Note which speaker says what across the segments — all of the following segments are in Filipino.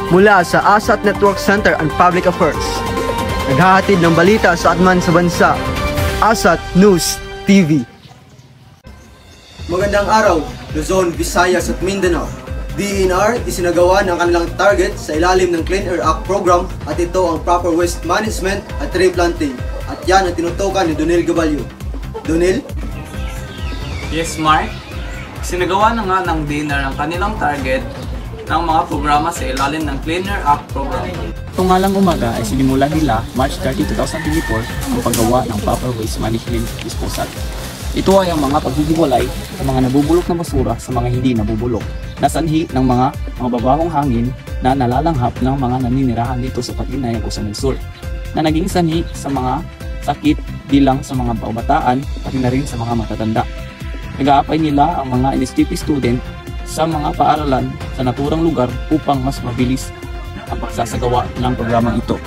Speaker 1: Mula sa ASAT Network Center and Public Affairs, naghahatid ng balita sa atman sa bansa, ASAT News TV. Magandang araw, Luzon, Visayas at Mindanao. DENR isinagawa ng kanilang target sa ilalim ng Clean Air Act program at ito ang proper waste management at tree planting. At yan ang tinutukan ni Donel Gabalio. Donel?
Speaker 2: Yes, Mark. Sinagawa na nga ng DENR ang kanilang target ng mga programa sa ilalim ng Clean Air Act program.
Speaker 3: Tungalang umaga ay sinimula nila March 30, 2024 ang paggawa ng proper waste management disposal. Ito ay ang mga paghihiwalay sa mga nabubulok na basura sa mga hindi nabubulok, na sanhi ng mga babahong hangin na nalalanghap ng mga naninirahan dito sa Patinay o sa Migsur, na naging sanhi sa mga sakit bilang sa mga kabataan pati na rin sa mga matatanda. Nag-aapay nila ang mga NSTP student sa mga paaralan sa naturang lugar upang mas mabilis ang pagsasagawa ng programang ito.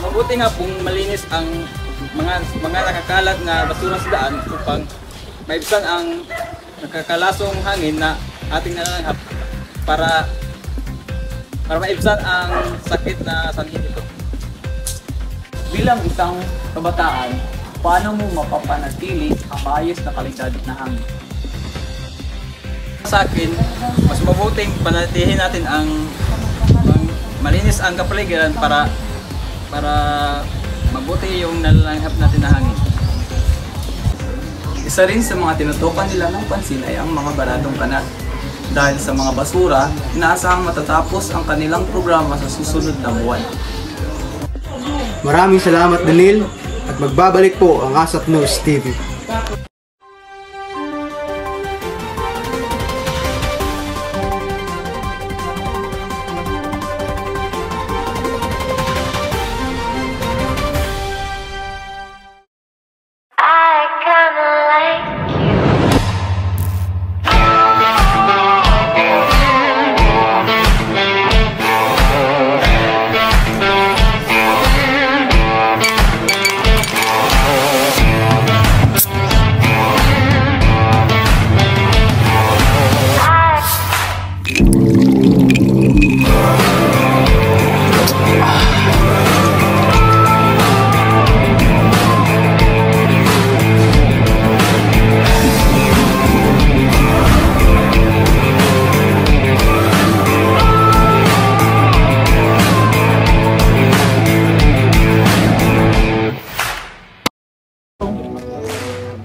Speaker 4: Mabuti nga kung malinis ang mga nakakalat na basura sa daan upang maibsan ang nakakalasong hangin na ating nalanghap para maibsan ang sakit na sanhi nito.
Speaker 2: Bilang isang kabataan, paano mo mapapanatili ang maayos na kalidad na hangin?
Speaker 4: Sa akin, mas mabuting panatilihin natin ang malinis ang kapaligiran para mabuti yung nalalanghap natin na hangin.
Speaker 2: Isa rin sa mga tinutukan nila ng pansin ay ang mga baradong kanal. Dahil sa mga basura, inaasahang matatapos ang kanilang programa sa susunod na buwan.
Speaker 1: Maraming salamat, Donel, at magbabalik po ang ASAT News TV.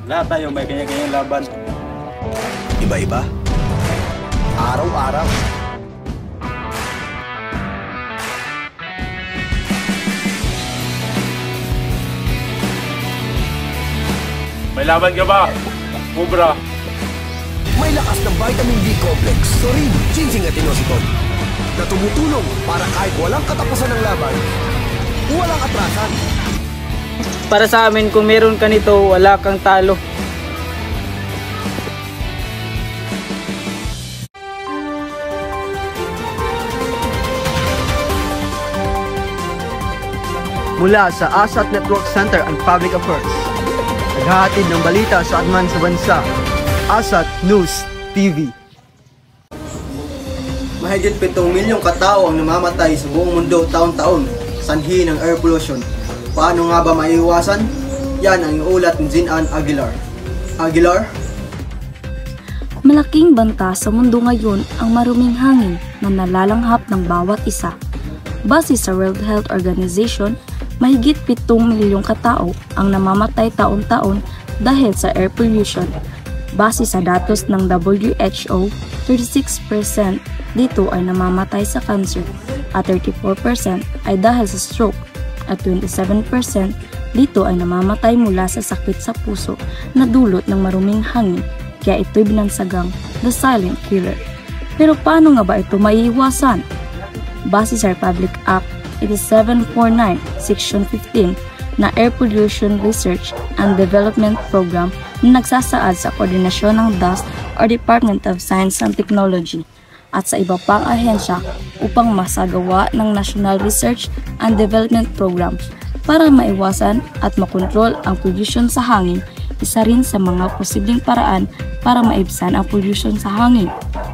Speaker 4: Lahat tayo may kanya-kanyang laban.
Speaker 5: Iba-iba. Araw-araw.
Speaker 6: May laban ka ba, Cobra?
Speaker 5: May lakas ng vitamin D complex, Sorin, ginseng at inositol, na tumutulong para kahit walang katapusan ng laban, walang atrasan.
Speaker 4: Para sa amin, kung meron ka nito, wala kang talo.
Speaker 1: Mula sa ASAT Network Center and Public Affairs, naghahatid ng balita sa atman sa bansa, ASAT News TV. Mahigit 7 milyong katao ang namamatay sa buong mundo taon-taon, sanhi ng air pollution. Paano nga ba maiiwasan? Yan ang iulat ni Jinan Aguilar. Aguilar?
Speaker 7: Malaking banta sa mundo ngayon ang maruming hangin na nalalanghap ng bawat isa. Base sa World Health Organization, mahigit 7 milyong katao ang namamatay taon-taon dahil sa air pollution. Base sa datos ng WHO, 36% dito ay namamatay sa cancer at 34% ay dahil sa stroke at 27% dito ay namamatay mula sa sakit sa puso na dulot ng maruming hangin, kaya ito'y binansagang the silent killer. Pero paano nga ba ito maiiwasan? Base sa Republic Act 8749, Section 15 na Air Pollution Research and Development Program na nagsasaad sa koordinasyon ng DOST or Department of Science and Technology at sa iba pang ahensya upang masagawa ng National Research and Development Program para maiwasan at makontrol ang pollution sa hangin. Isa rin sa mga posibleng paraan para maibsan ang pollution sa hangin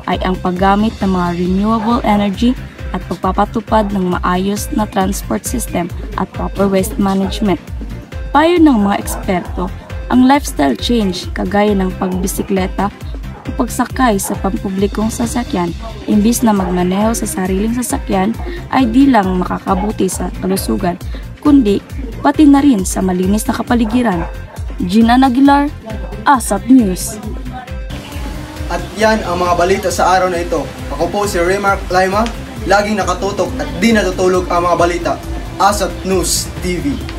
Speaker 7: ay ang paggamit ng mga renewable energy at pagpapatupad ng maayos na transport system at proper waste management. Payo ng mga eksperto, ang lifestyle change kagaya ng pagbisikleta o pagsakay sa pampublikong sasakyan imbis na magmaneho sa sariling sasakyan ay di lang makakabuti sa kalusugan kundi pati na rin sa malinis na kapaligiran. Gina Aguilar, ASAP News.
Speaker 1: At yan ang mga balita sa araw na ito. Ako po si Remark Laima, laging nakatutok at di natutulog ang mga balita. ASAP News TV.